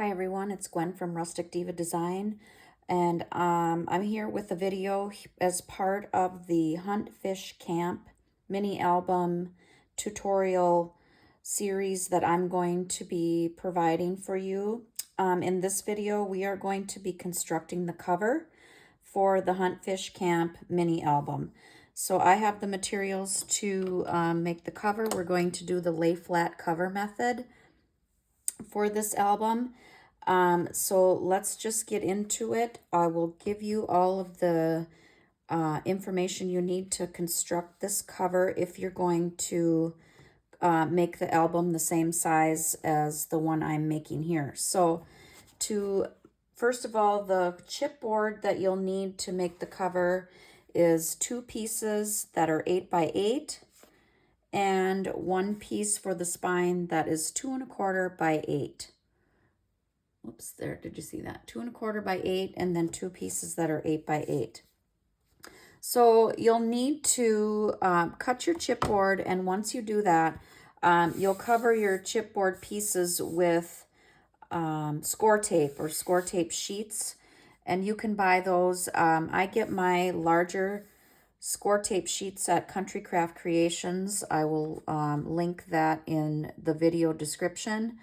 Hi everyone, it's Gwen from Rustic Diva Design, and I'm here with a video as part of the Hunt Fish Camp mini album tutorial series that I'm going to be providing for you. In this video, we are going to be constructing the cover for the Hunt Fish Camp mini album. So I have the materials to make the cover. We're going to do the lay flat cover method for this album. So let's just get into it. I will give you all of the information you need to construct this cover if you're going to make the album the same size as the one I'm making here. So first of all, the chipboard that you'll need to make the cover is 2 pieces that are 8x8 and 1 piece for the spine that is 2 1/4 by 8. Oops, there, did you see that? 2 1/4 by 8, and then 2 pieces that are 8x8. So you'll need to cut your chipboard, and once you do that, you'll cover your chipboard pieces with score tape or score tape sheets, and you can buy those. I get my larger score tape sheets at Country Craft Creations. I will link that in the video description.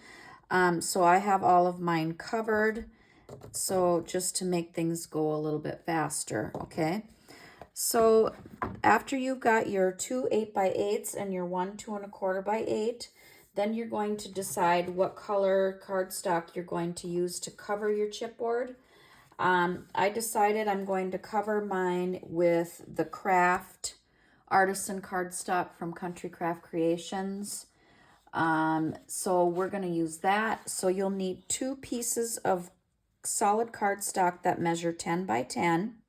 So I have all of mine covered, so just to make things go a little bit faster, okay? So after you've got your 2 8x8s and your 1 2 1/4 by 8, then you're going to decide what color cardstock you're going to use to cover your chipboard. I decided I'm going to cover mine with the Craft Artisan cardstock from Country Craft Creations. So we're going to use that. So you'll need 2 pieces of solid cardstock that measure 10 by 10.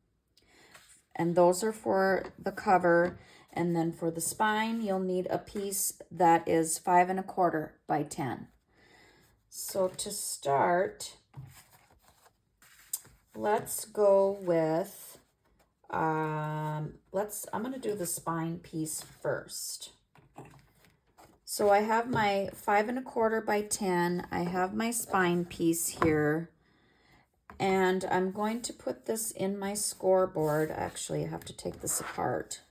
And those are for the cover. And then for the spine, you'll need a piece that is 5 1/4 by 10. So to start, let's go with, I'm going to do the spine piece first. So I have my 5 1/4 by 10. I have my spine piece here. And I'm going to put this in my scoreboard. Actually, I have to take this apart.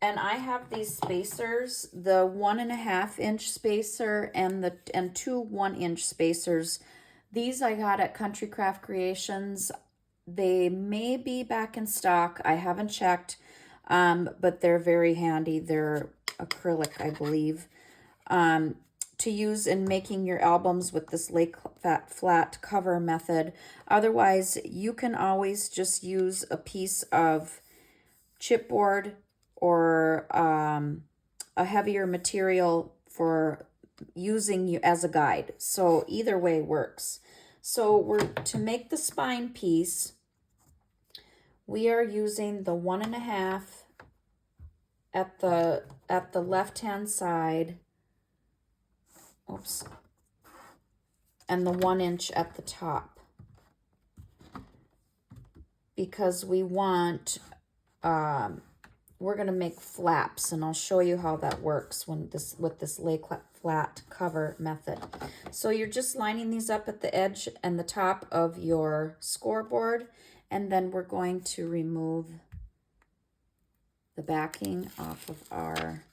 And I have these spacers, the 1 1/2 inch spacer and 2 1 inch spacers. These I got at Country Craft Creations. They may be back in stock. I haven't checked, but they're very handy. They're acrylic, I believe, to use in making your albums with this lay flat cover method. Otherwise, you can always just use a piece of chipboard or a heavier material for using you as a guide. So either way works. So to make the spine piece, we are using the 1 1/2 at the left-hand side. Oops. And the 1 inch at the top. Because we want, we're going to make flaps, and I'll show you how that works with this lay flat cover method. So you're just lining these up at the edge and the top of your scoreboard, and then we're going to remove the backing off of our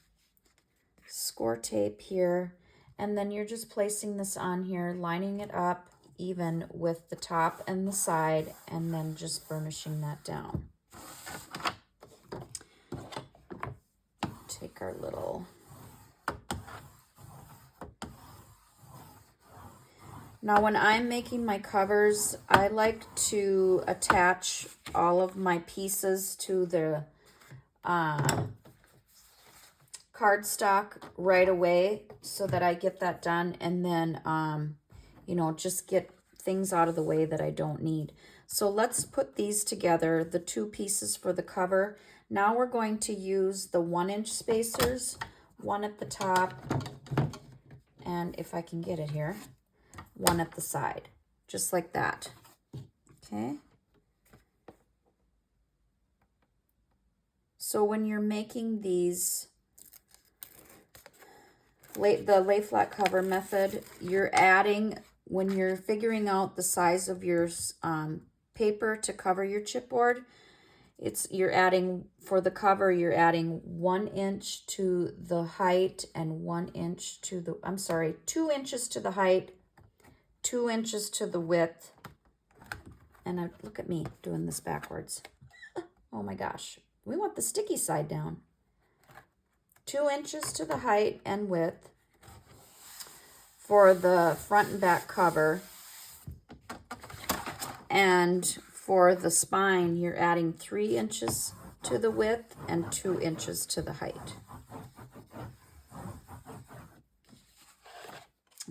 score tape here. And then you're just placing this on here, lining it up even with the top and the side, and then just burnishing that down. Take our little... Now, when I'm making my covers, I like to attach all of my pieces to the cardstock right away so that I get that done, and then just get things out of the way that I don't need. So let's put these together, the 2 pieces for the cover. Now we're going to use the 1 inch spacers, one at the top, and if I can get it here, one at the side, just like that. Okay. So when you're making these the lay flat cover method, you're adding, when you're figuring out the size of your paper to cover your chipboard, you're adding, for the cover, you're adding 1 inch to the height and 1 inch to the, I'm sorry, 2 inches to the height, 2 inches to the width. And look at me doing this backwards. Oh my gosh. We want the sticky side down. 2 inches to the height and width for the front and back cover. And for the spine, you're adding 3 inches to the width and 2 inches to the height.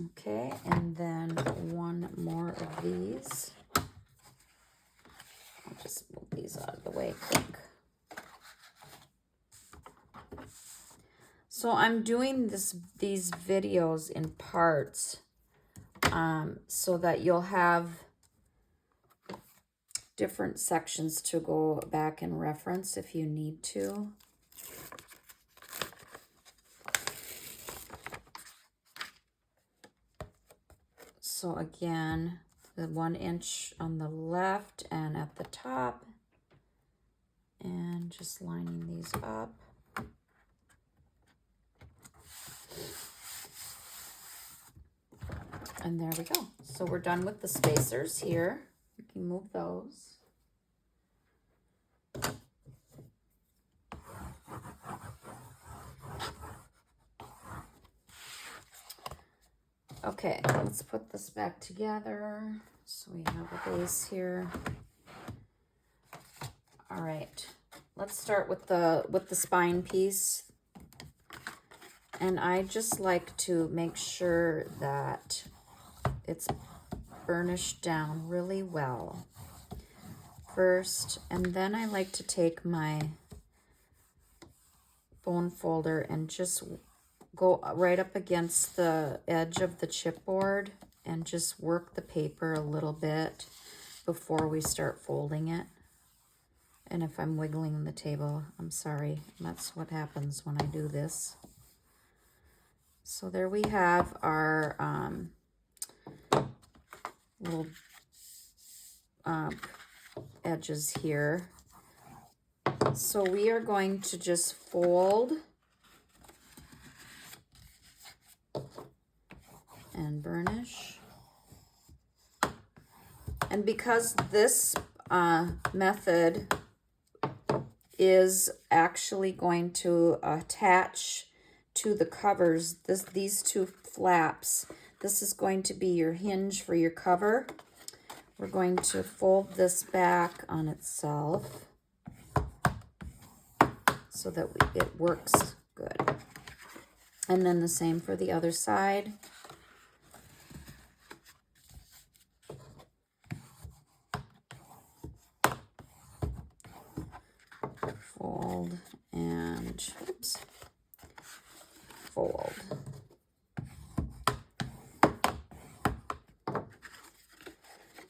Okay, and then one more of these. I'll just move these out of the way quick. So I'm doing these videos in parts so that you'll have different sections to go back and reference if you need to. So again, the 1 inch on the left and at the top, and just lining these up. And there we go. So we're done with the spacers here. You can move those. Okay, let's put this back together. So we have a base here. All right, let's start with the spine piece. And I just like to make sure that it's burnished down really well first, and then I like to take my bone folder and just go right up against the edge of the chipboard and just work the paper a little bit before we start folding it. And if I'm wiggling the table, I'm sorry. That's what happens when I do this. So there we have our little edges here. So we are going to just fold and burnish. And because this method is actually going to attach to the covers, these two flaps, this is going to be your hinge for your cover. We're going to fold this back on itself so that it works good. And then the same for the other side. Fold and, oops, fold.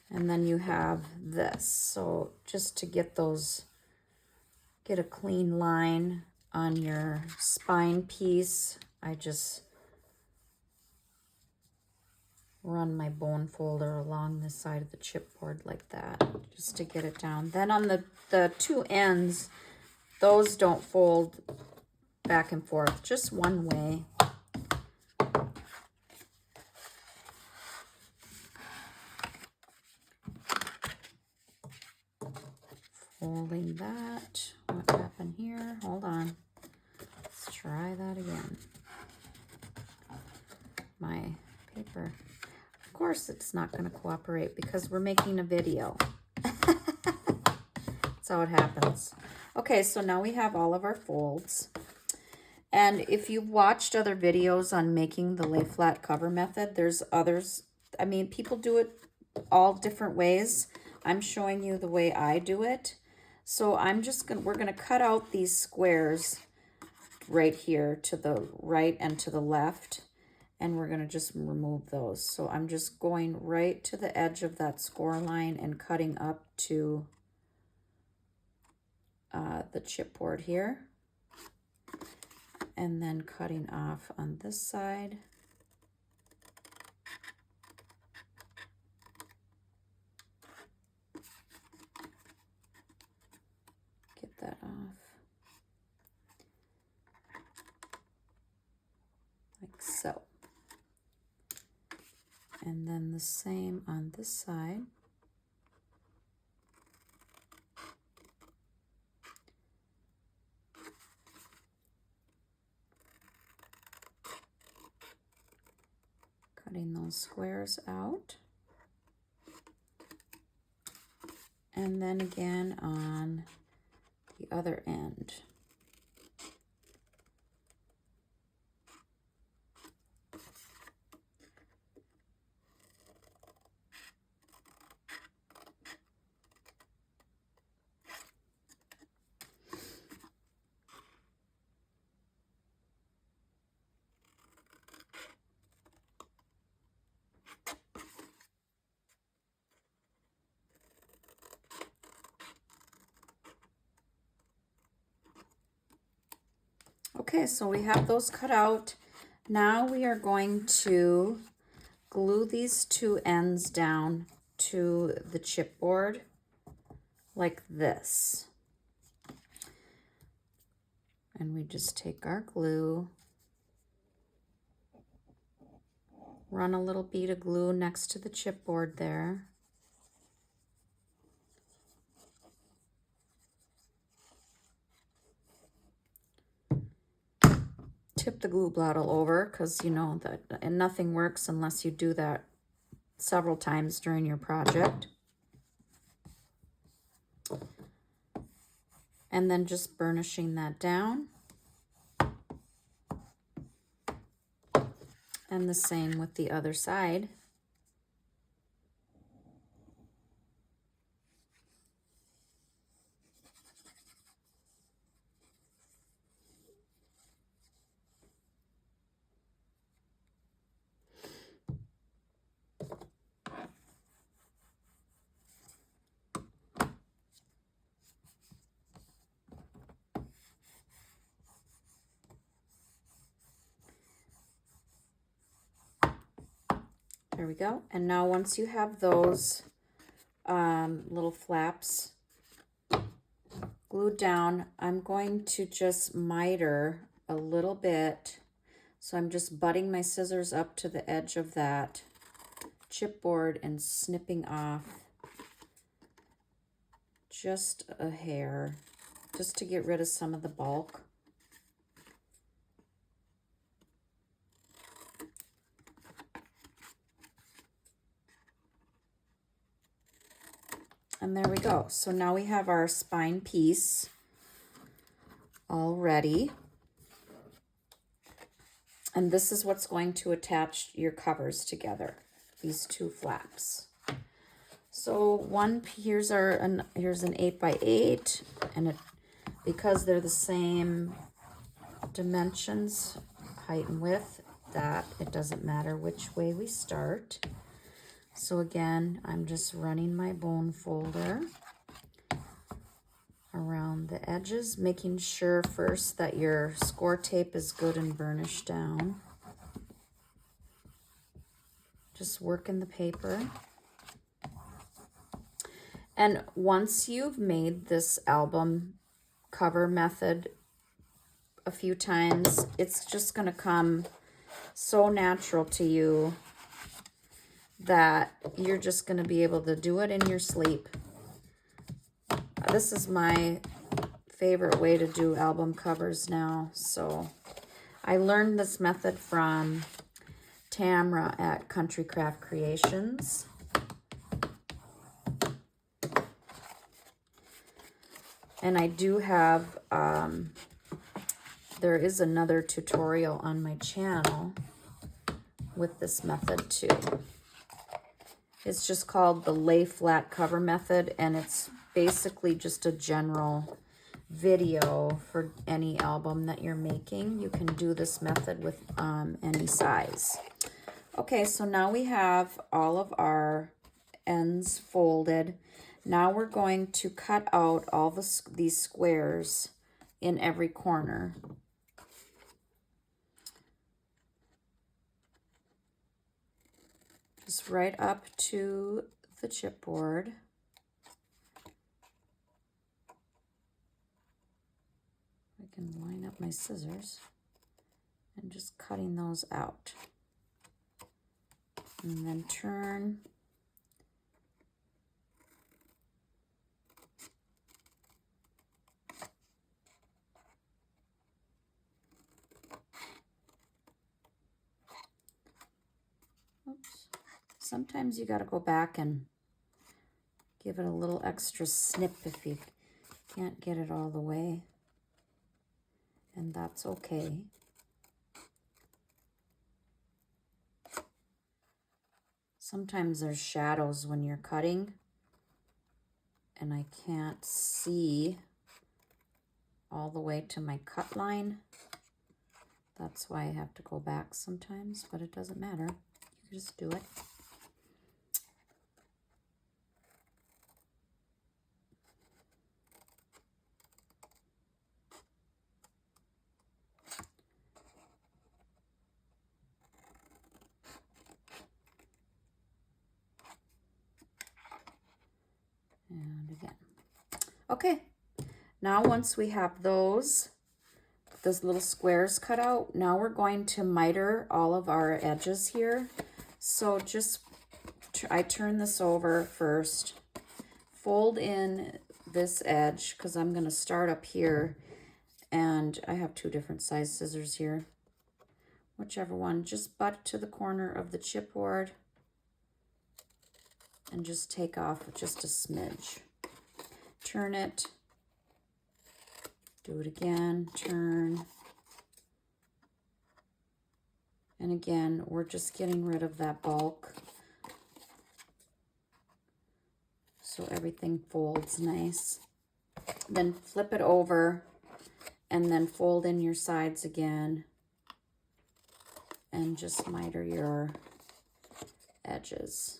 And then you have this. So just to get a clean line on your spine piece, I just run my bone folder along the side of the chipboard like that, just to get it down. Then on the two ends, those don't fold back and forth, just one way. Folding that. What happened here? Hold on. Let's try that again. My paper. Of course it's not going to cooperate because we're making a video. That's how it happens. Okay, so now we have all of our folds. And if you've watched other videos on making the lay flat cover method, there's others. I mean, people do it all different ways. I'm showing you the way I do it. So we're gonna cut out these squares right here to the right and to the left, and we're gonna just remove those. So I'm just going right to the edge of that score line and cutting up to the chipboard here. and then cutting off on this side. Get that off. Like so. And then the same on this side. Cutting those squares out. And then again on the other end. Okay, so we have those cut out. Now we are going to glue these two ends down to the chipboard like this. And we just take our glue, run a little bead of glue next to the chipboard there. Tip the glue bottle over, because you know that and nothing works unless you do that several times during your project. And then just burnishing that down. And the same with the other side. There we go. And now once you have those little flaps glued down, I'm going to just miter a little bit. So I'm just butting my scissors up to the edge of that chipboard and snipping off just a hair, just to get rid of some of the bulk. And there we go. So now we have our spine piece all ready. And this is what's going to attach your covers together, these two flaps. So here's an 8x8, and because they're the same dimensions, height and width, that it doesn't matter which way we start. So again, I'm just running my bone folder around the edges, making sure first that your score tape is good and burnished down. Just working the paper. And once you've made this album cover method a few times, it's just going to come so natural to you that you're just going to be able to do it in your sleep. This is my favorite way to do album covers now. So I learned this method from Tamra at Country Craft Creations. And I do have, there is another tutorial on my channel with this method too. It's just called the lay flat cover method, and it's basically just a general video for any album that you're making. You can do this method with any size. Okay, so now we have all of our ends folded. Now we're going to cut out all these squares in every corner. just right up to the chipboard. I can line up my scissors and just cutting those out. And then turn. Oops. Sometimes you got to go back and give it a little extra snip if you can't get it all the way. And that's okay. Sometimes there's shadows when you're cutting and I can't see all the way to my cut line. That's why I have to go back sometimes, but it doesn't matter. You can just do it. And again. Okay, now once we have those little squares cut out, now we're going to miter all of our edges here. So just, I turn this over first, fold in this edge, because I'm going to start up here, and I have two different size scissors here. Whichever one, just butt to the corner of the chipboard and just take off just a smidge. Turn it, do it again, turn. And again, we're just getting rid of that bulk so everything folds nice. Then flip it over and then fold in your sides again and just miter your edges.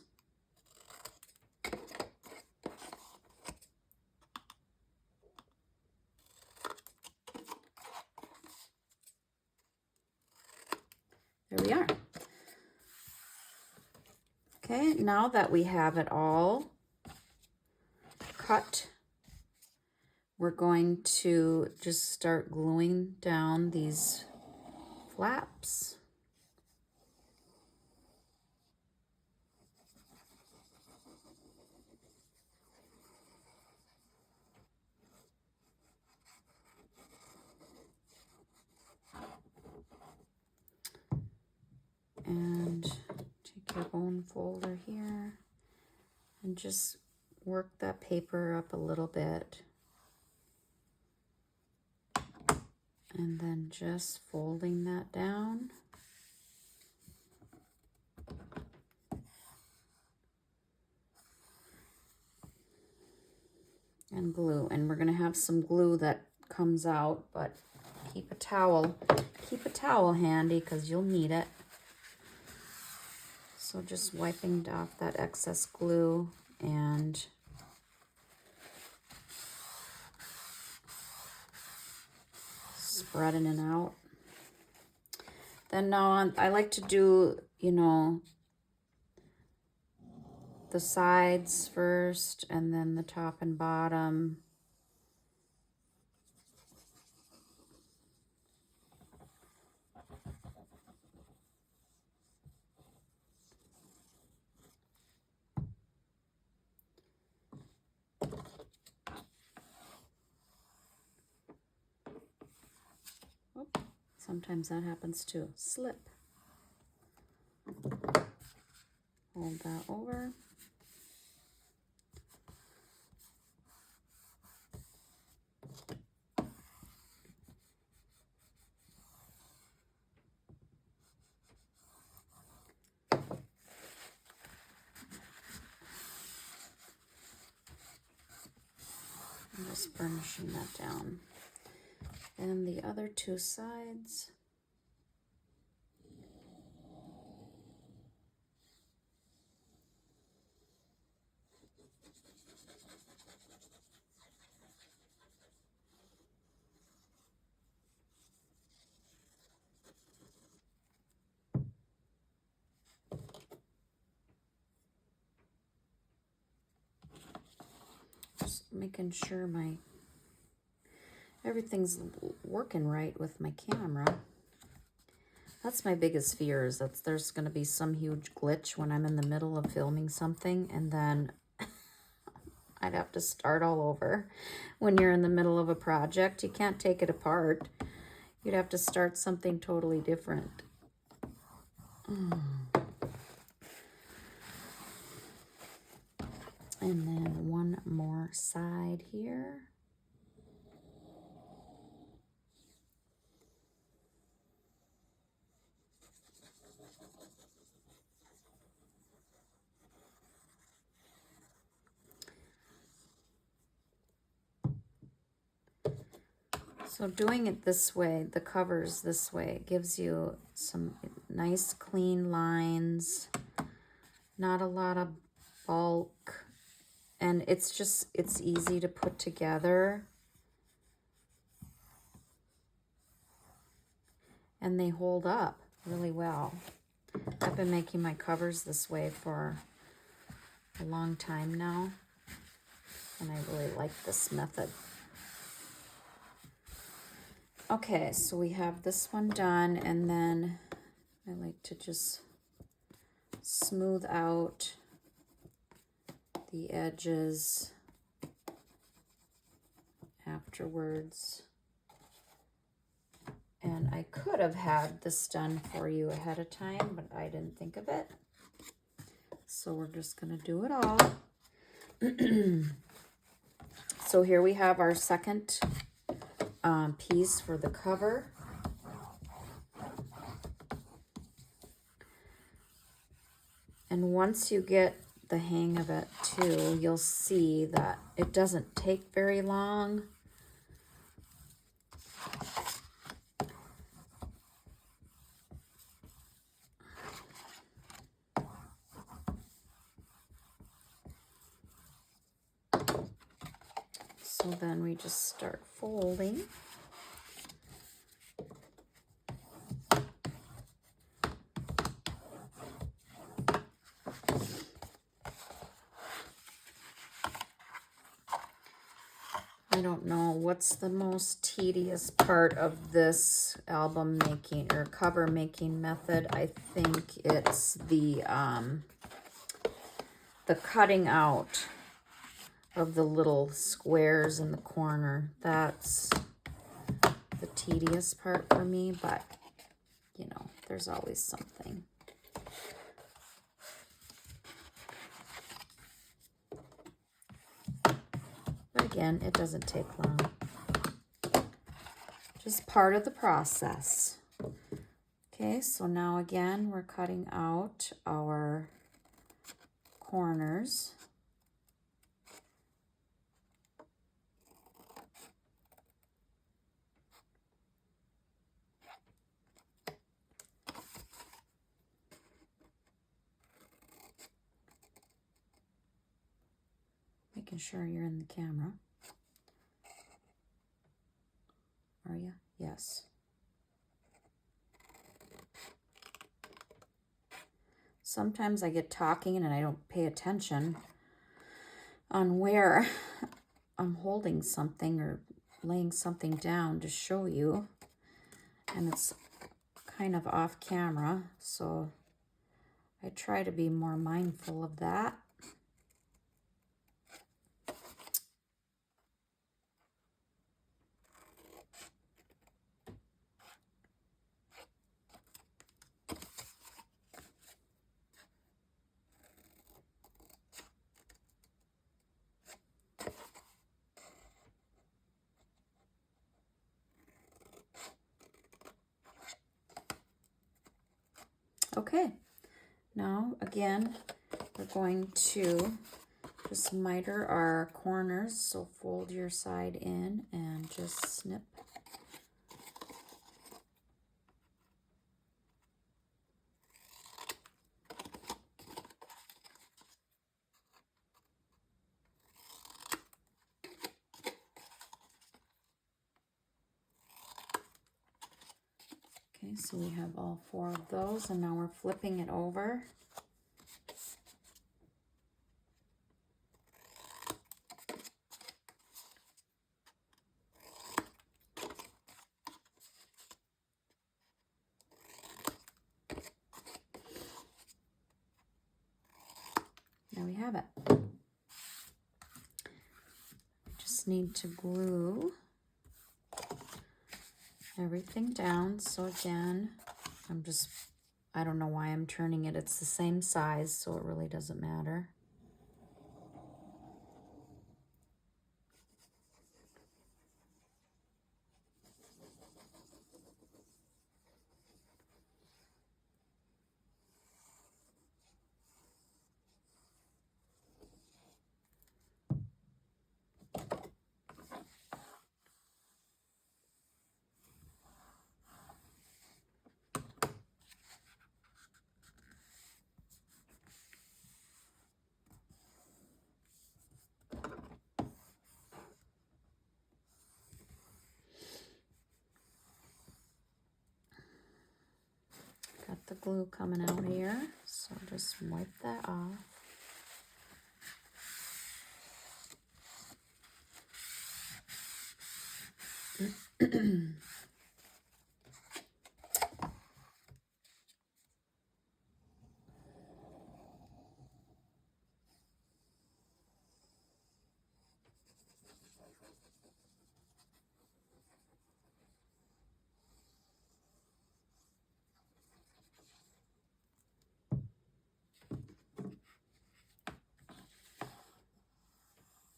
There we are. Okay, now that we have it all cut, we're going to just start gluing down these flaps. And take your bone folder here and just work that paper up a little bit. And then just folding that down. And glue. And we're going to have some glue that comes out, but keep a towel handy because you'll need it. So just wiping off that excess glue and spreading it out. Then now I like to do, you know, the sides first and then the top and bottom. Sometimes that happens too. Slip. Hold that over. I'm just burnishing that down. And the other two sides. making sure everything's working right with my camera. That's my biggest fear, is that there's going to be some huge glitch when I'm in the middle of filming something, and then I'd have to start all over. When you're in the middle of a project, you can't take it apart. You'd have to start something totally different. And then one more side here. So doing it this way, the covers this way, it gives you some nice clean lines, not a lot of bulk, and it's easy to put together. And they hold up really well. I've been making my covers this way for a long time now, and I really like this method. Okay, so we have this one done, and then I like to just smooth out the edges afterwards. And I could have had this done for you ahead of time, but I didn't think of it. So we're just going to do it all. So here we have our second piece for the cover. And once you get the hang of it too, you'll see that it doesn't take very long. So then we just start folding. I don't know what's the most tedious part of this album making or cover making method. I think it's the cutting out of the little squares in the corner. That's the tedious part for me, but you know, there's always something. But again, it doesn't take long. Just part of the process. Okay, so now again, we're cutting out our corners. Making sure you're in the camera. Are you? Yes. Sometimes I get talking and I don't pay attention on where I'm holding something or laying something down to show you. And it's kind of off camera, so I try to be more mindful of that. Okay, now again, we're going to just miter our corners, so fold your side in and just snip. Okay, so we have all 4 of those, and now we're flipping it over. have it. Just need to glue everything down. So again, I don't know why I'm turning it. It's the same size, so it really doesn't matter. Got the glue coming out here, so just wipe that off.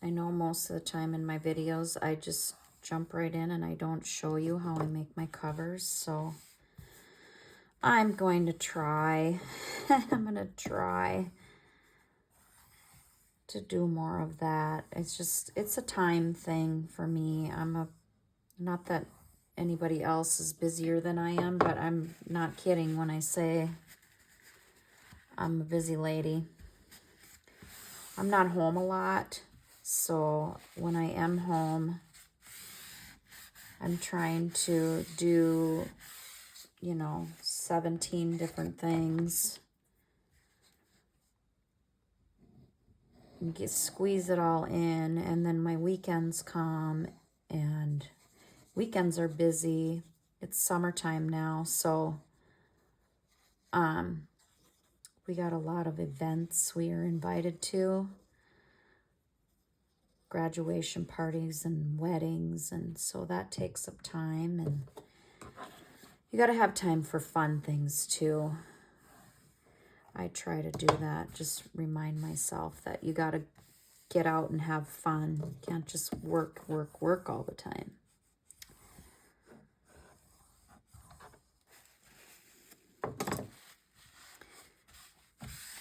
I know most of the time in my videos, I just jump right in and I don't show you how I make my covers, so I'm going to try. I'm going to try to do more of that. It's a time thing for me. Not that anybody else is busier than I am, but I'm not kidding when I say I'm a busy lady. I'm not home a lot, so when I am home, I'm trying to do, 17 different things. And squeeze it all in, and then my weekends come, and weekends are busy. It's summertime now, so we got a lot of events we are invited to. Graduation parties and weddings, and so that takes up time, and you got to have time for fun things too. I try to do that, just remind myself that you got to get out and have fun. You can't just work all the time.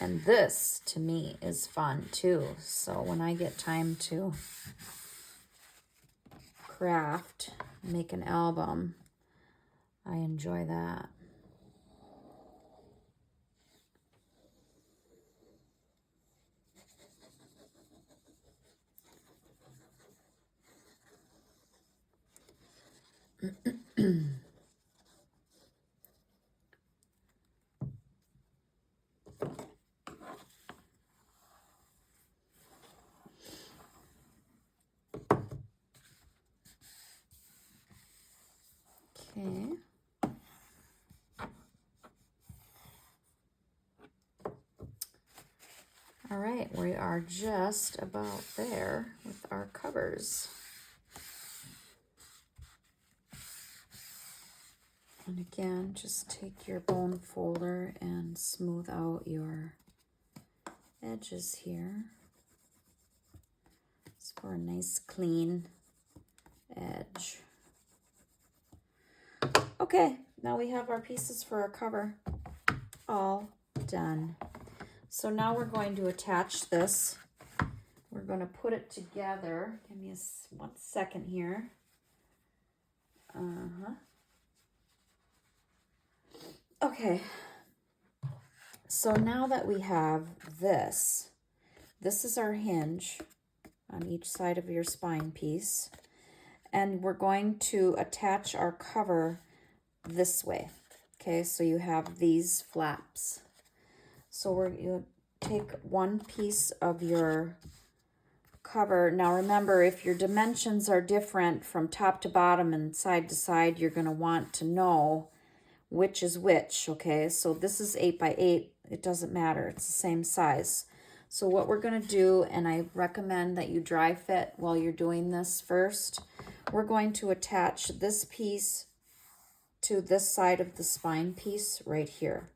And this, to me, is fun too. So when I get time to craft, make an album, I enjoy that. Okay. All right, we are just about there with our covers. And again, just take your bone folder and smooth out your edges here. It's for a nice clean edge. Okay, now we have our pieces for our cover all done. So now we're going to attach this. We're going to put it together. Give me 1 second here. Okay. So now that we have this is our hinge on each side of your spine piece. And we're going to attach our cover this way. Okay, so you have these flaps. So you take one piece of your cover. Now remember, if your dimensions are different from top to bottom and side to side, you're going to want to know which is which, okay? So this is 8 by 8. It doesn't matter. It's the same size. So what we're gonna do, and I recommend that you dry fit while you're doing this first, we're going to attach this piece to this side of the spine piece right here.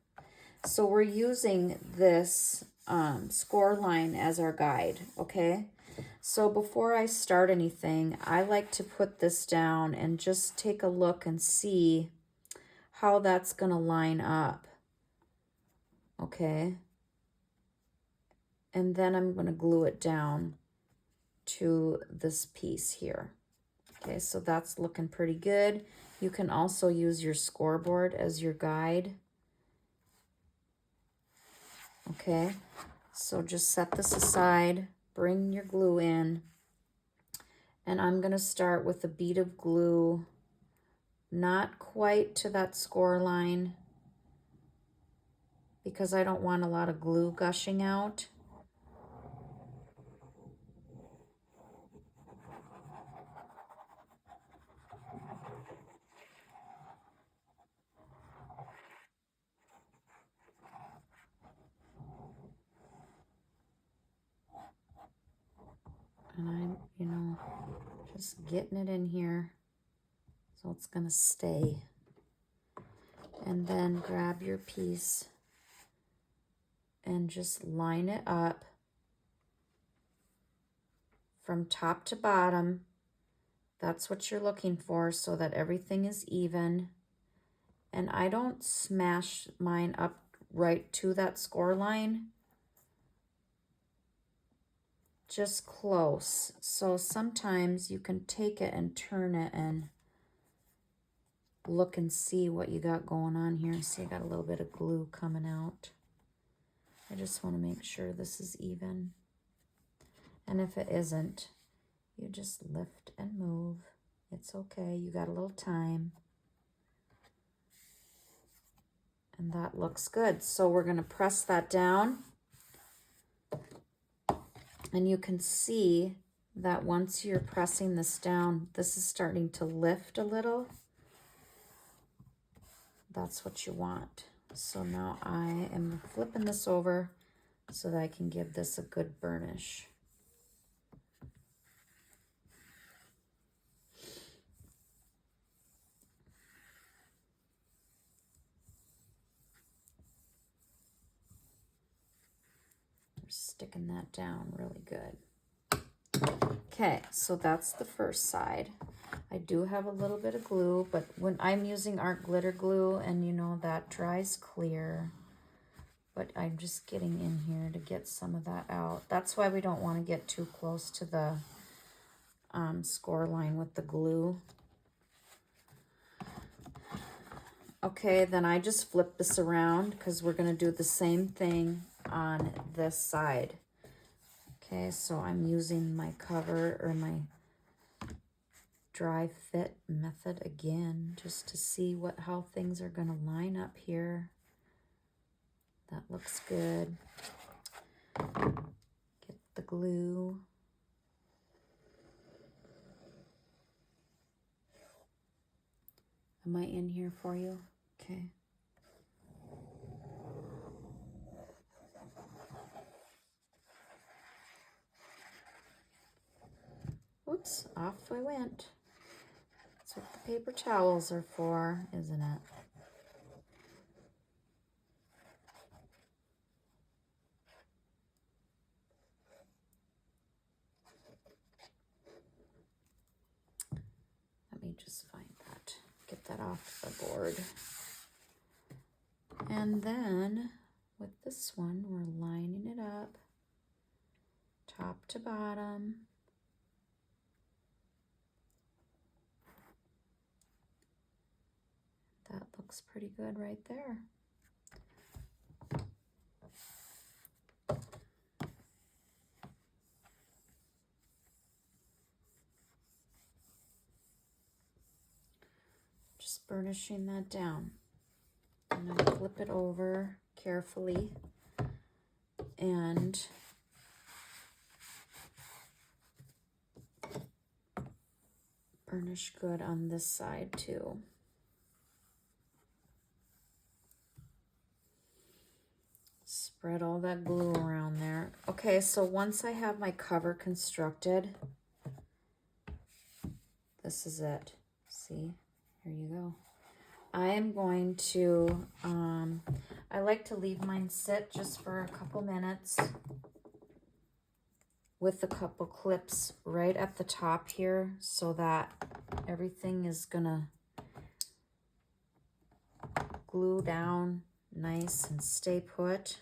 So we're using this score line as our guide, okay? So before I start anything, I like to put this down and just take a look and see how that's gonna line up, okay? And then I'm gonna glue it down to this piece here. Okay, so that's looking pretty good. You can also use your scoreboard as your guide. Okay, so just set this aside, bring your glue in, and I'm gonna start with a bead of glue, not quite to that score line, because I don't want a lot of glue gushing out. And I'm, just getting it in here so it's gonna stay. And then grab your piece and just line it up from top to bottom. That's what you're looking for, so that everything is even. And I don't smash mine up right to that score line, just close. So sometimes you can take it and turn it and look and see what you got going on here. See, I got a little bit of glue coming out. I just want to make sure this is even. And if it isn't, you just lift and move. It's okay, you got a little time. And that looks good. So we're gonna press that down. And you can see that once you're pressing this down, this is starting to lift a little. That's what you want. So now I am flipping this over so that I can give this a good burnish. We're sticking that down really good. Okay, so that's the first side. I do have a little bit of glue, but when I'm using art glitter glue, and that dries clear, but I'm just getting in here to get some of that out. That's why we don't want to get too close to the score line with the glue. Okay, then I just flip this around because we're going to do the same thing on this side. Okay, so I'm using my cover or my dry fit method again, just to see how things are going to line up here. That looks good. Get the glue. Am I in here for you? Okay. Oops, off I went. That's what the paper towels are for, isn't it? Let me just find that. Get that off the board. And then with this one, we're lining it up top to bottom. That looks pretty good right there. Just burnishing that down. And then flip it over carefully and burnish good on this side too. Spread all that glue around there. Okay, so once I have my cover constructed, this is it. See, here you go. I am going to, I like to leave mine sit just for a couple minutes with a couple clips right at the top here so that everything is gonna glue down nice and stay put.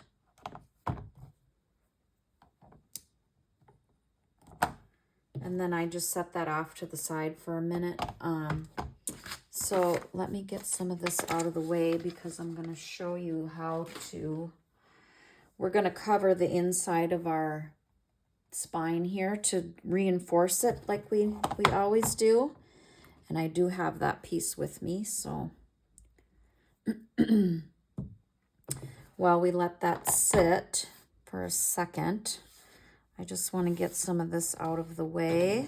And then I just set that off to the side for a minute. So let me get some of this out of the way because I'm going to show you how to, we're going to cover the inside of our spine here to reinforce it like we always do. And I do have that piece with me, so while we let that sit for a second, I just want to get some of this out of the way,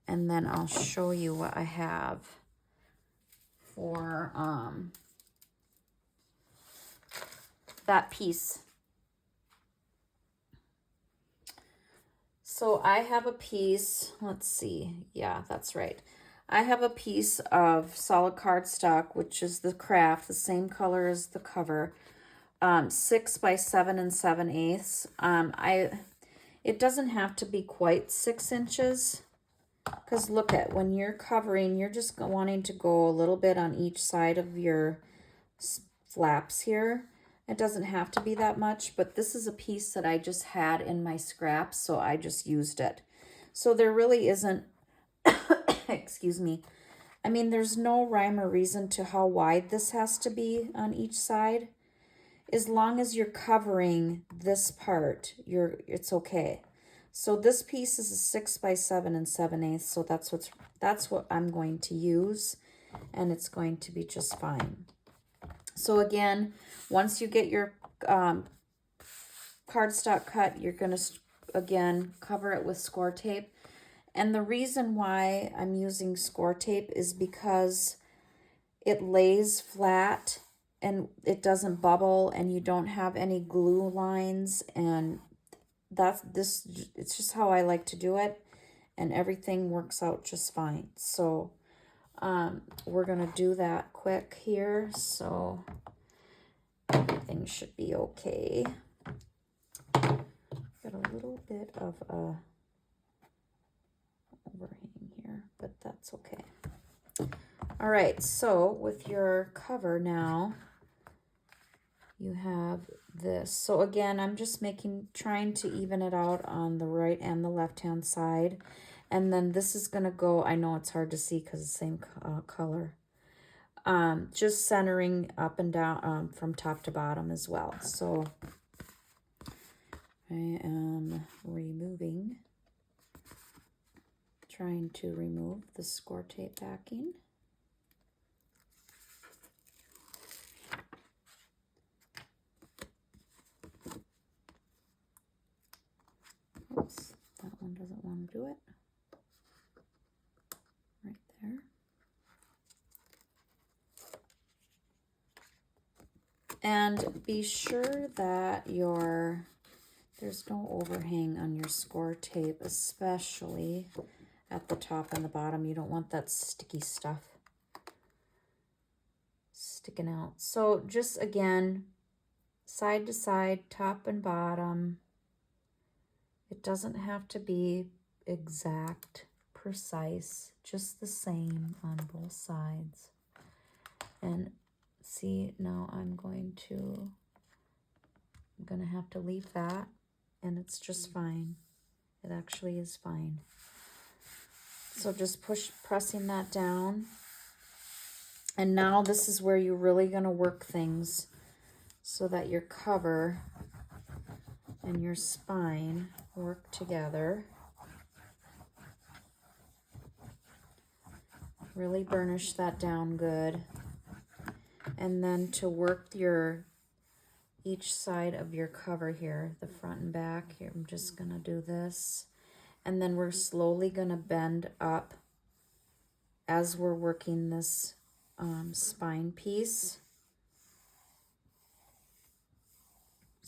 and then I'll show you what I have for that piece. So I have a piece, let's see, yeah, that's right. I have a piece of solid cardstock, which is the craft, the same color as the cover, 6 by 7 7/8. It doesn't have to be quite 6 inches, because look at, when you're covering, you're just wanting to go a little bit on each side of your flaps here. It doesn't have to be that much, but this is a piece that I just had in my scraps, so I just used it. So there really isn't, excuse me, I mean, there's no rhyme or reason to how wide this has to be on each side. As long as you're covering this part, it's okay. So this piece is a 6 by 7 7/8, so that's what I'm going to use, and it's going to be just fine. So again, once you get your cardstock cut, you're going to again cover it with score tape. And the reason why I'm using score tape is because it lays flat and it doesn't bubble, and you don't have any glue lines, and it's just how I like to do it, and everything works out just fine. So we're gonna do that quick here, so everything should be okay. Got a little bit of a overhang here, but that's okay. All right, so with your cover now, you have this. So again, I'm just trying to even it out on the right and the left-hand side. And then this is gonna go, I know it's hard to see because it's the same color. Just centering up and down from top to bottom as well. So I am trying to remove the score tape backing. Oops, that one doesn't want to do it. Right there. And be sure that there's no overhang on your score tape, especially at the top and the bottom. You don't want that sticky stuff sticking out. So just again, side to side, top and bottom. It doesn't have to be exact, precise, just the same on both sides. And see, now I'm gonna have to leave that, and it's just fine. It actually is fine. So just pressing that down. And now this is where you're really gonna work things so that your cover and your spine work together. Really burnish that down good. And then to work each side of your cover here, the front and back, here I'm just gonna do this. And then we're slowly gonna bend up as we're working this spine piece.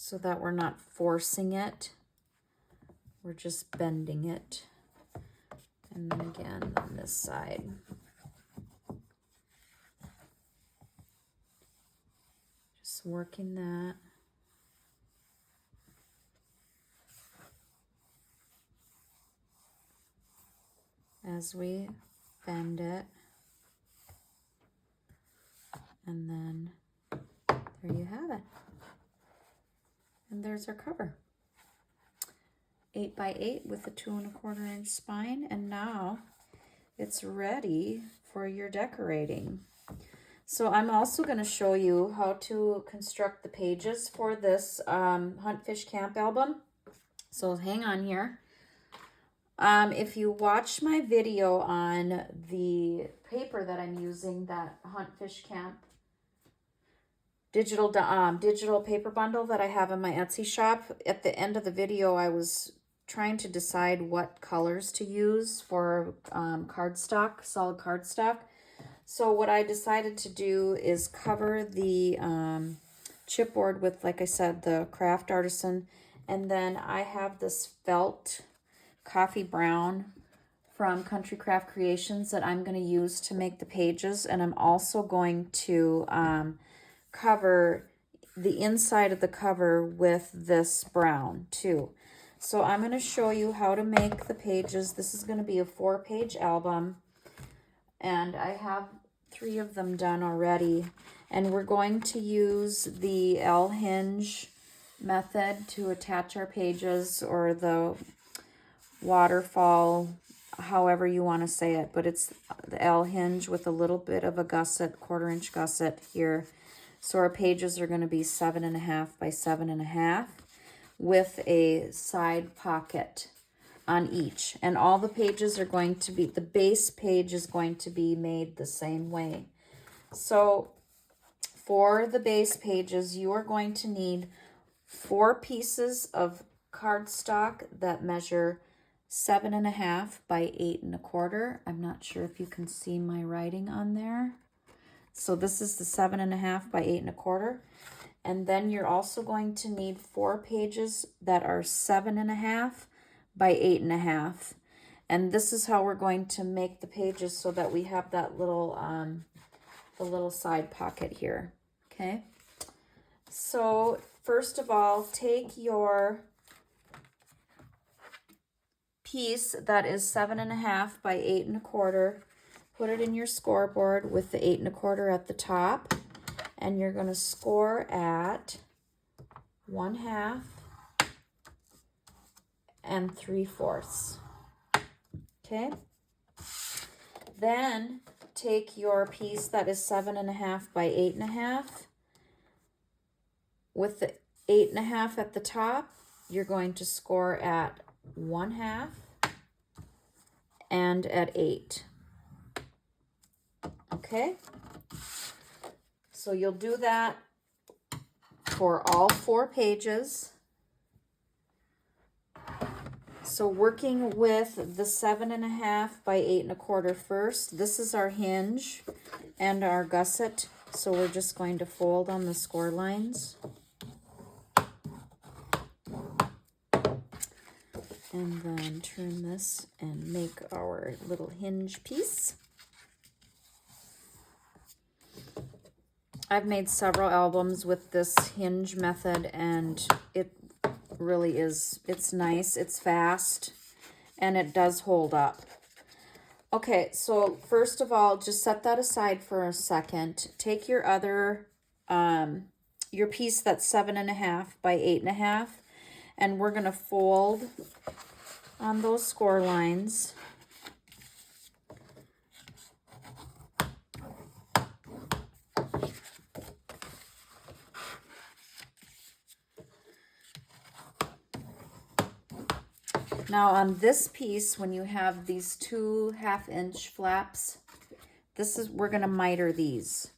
so that we're not forcing it. We're just bending it. And then again on this side. Just working that. As we bend it. And then there you have it. And there's our cover. 8 by 8 with a 2 1/4 inch spine. And now it's ready for your decorating. So I'm also going to show you how to construct the pages for this Hunt Fish Camp album. So hang on here. If you watch my video on the paper that I'm using, that Hunt Fish Camp digital paper bundle that I have in my Etsy shop, at the end of the video I was trying to decide what colors to use for cardstock, solid cardstock. So what I decided to do is cover the chipboard with, like I said, the craft artisan, and then I have this felt coffee brown from Country Craft Creations that I'm going to use to make the pages, and I'm also going to cover the inside of the cover with this brown too. So I'm going to show you how to make the pages. This is going to be a 4-page album, and I have 3 of them done already, and we're going to use the L hinge method to attach our pages, or the waterfall, however you want to say it, but it's the L hinge with a little bit of a gusset, 1/4 inch gusset here. So our pages are going to be 7.5 by 7.5 with a side pocket on each. And all the pages are going to be, the base page is going to be made the same way. So for the base pages, you are going to need 4 pieces of cardstock that measure 7.5 by 8 1/4. I'm not sure if you can see my writing on there. So this is the 7.5 by 8 1/4. And then you're also going to need 4 pages that are 7.5 by 8 1/2. And this is how we're going to make the pages, so that we have that little, the little side pocket here. Okay. So first of all, take your piece that is 7.5 by 8 1/4, put it in your scoreboard with the 8 1/4 at the top, and you're going to score at 1/2 and 3/4. Okay. Then take your piece that is 7.5 by 8 1/2 with the 8 1/2 at the top. You're going to score at 1/2 and at 8. Okay, so you'll do that for all 4 pages. So working with the 7.5 by 8 1/4 first, this is our hinge and our gusset. So we're just going to fold on the score lines. And then turn this and make our little hinge piece. I've made several albums with this hinge method, and it really is, it's nice, it's fast, and it does hold up. Okay, so first of all, just set that aside for a second. Take your other, your piece that's 7.5 by 8 1/2, and we're going to fold on those score lines. Now on this piece, when you have these 2 1/2-inch flaps, this is, we're going to miter these.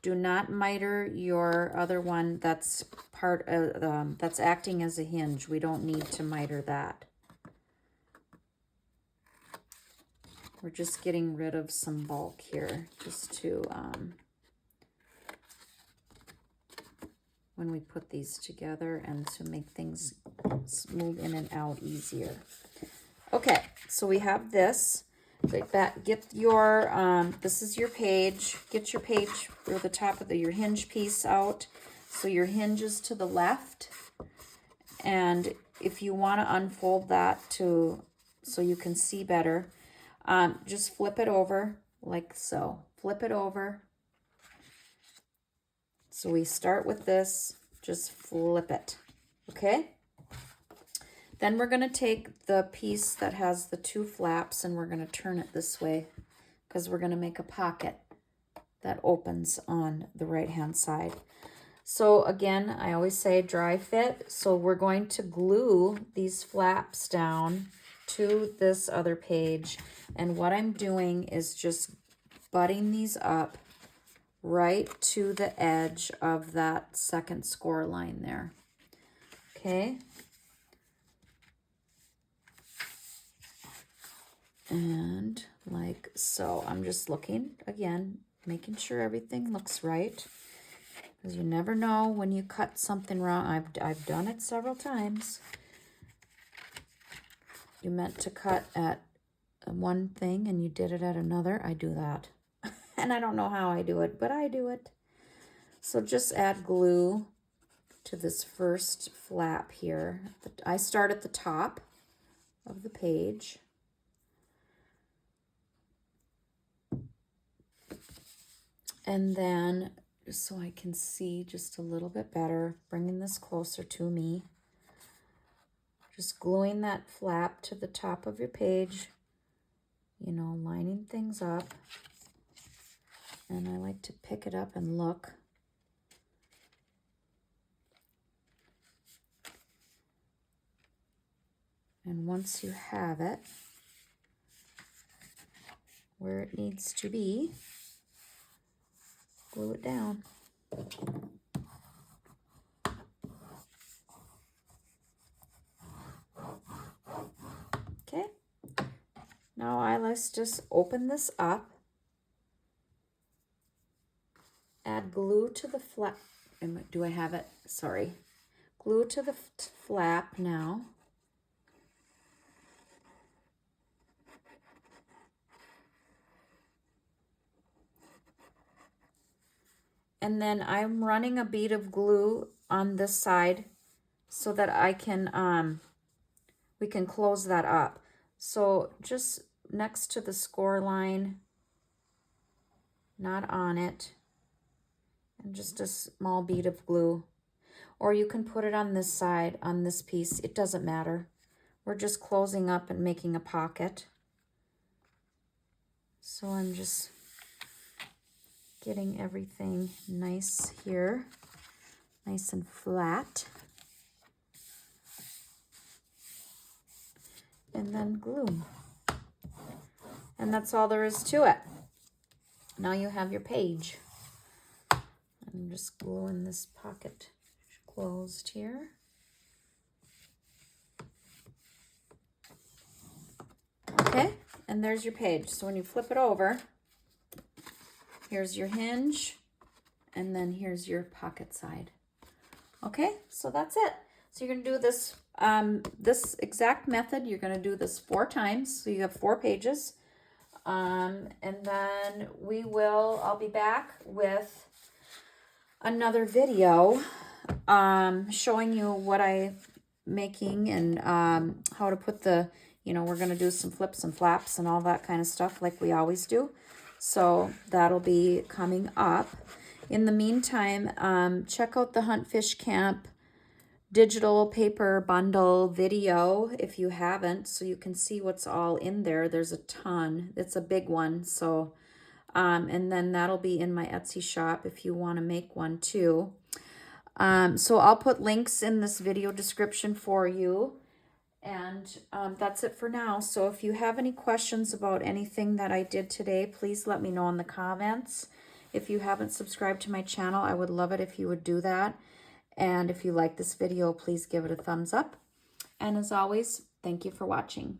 Do not miter your other one that's part of, that's acting as a hinge. We don't need to miter that. We're just getting rid of some bulk here, just to when we put these together and to make things move in and out easier. Okay, so we have this. Get your, this is your page. Get your page or the top of your hinge piece out. So your hinge is to the left. And if you want to unfold that so you can see better, just flip it over like so. Flip it over. So we start with this, just flip it, okay? Then we're gonna take the piece that has the 2 flaps and we're gonna turn it this way because we're gonna make a pocket that opens on the right-hand side. So again, I always say dry fit. So we're going to glue these flaps down to this other page. And what I'm doing is just butting these up right to the edge of that second score line there. Okay. And like so. I'm just looking again, making sure everything looks right. Because you never know when you cut something wrong. I've done it several times. You meant to cut at one thing and you did it at another. I do that. And I don't know how I do it, but I do it. So just add glue to this first flap here. I start at the top of the page. And then, just so I can see just a little bit better, bringing this closer to me, just gluing that flap to the top of your page, you know, lining things up. And I like to pick it up and look. And once you have it where it needs to be, glue it down. Okay. Now let's just open this up. Add glue to the flap. Do I have it? Sorry. Glue to the flap now. And then I'm running a bead of glue on this side so that I can, we can close that up. So just next to the score line, not on it, and just a small bead of glue. Or you can put it on this side, on this piece. It doesn't matter. We're just closing up and making a pocket. So I'm just getting everything nice here, nice and flat. And then glue. And that's all there is to it. Now you have your page. I'm just gluing this pocket closed here. Okay, and there's your page. So when you flip it over, here's your hinge, and then here's your pocket side. Okay, so that's it. So you're gonna do this, this exact method, you're gonna do this 4 times. So you have 4 pages. And then I'll be back with another video showing you what I'm making and how to put the, you know, we're going to do some flips and flaps and all that kind of stuff like we always do. So that'll be coming up. In the meantime, check out the Hunt Fish Camp digital paper bundle video if you haven't, so you can see what's all in there. There's a ton. It's a big one. So and then that'll be in my Etsy shop if you want to make one too. So I'll put links in this video description for you. And that's it for now. So if you have any questions about anything that I did today, please let me know in the comments. If you haven't subscribed to my channel, I would love it if you would do that. And if you like this video, please give it a thumbs up. And as always, thank you for watching.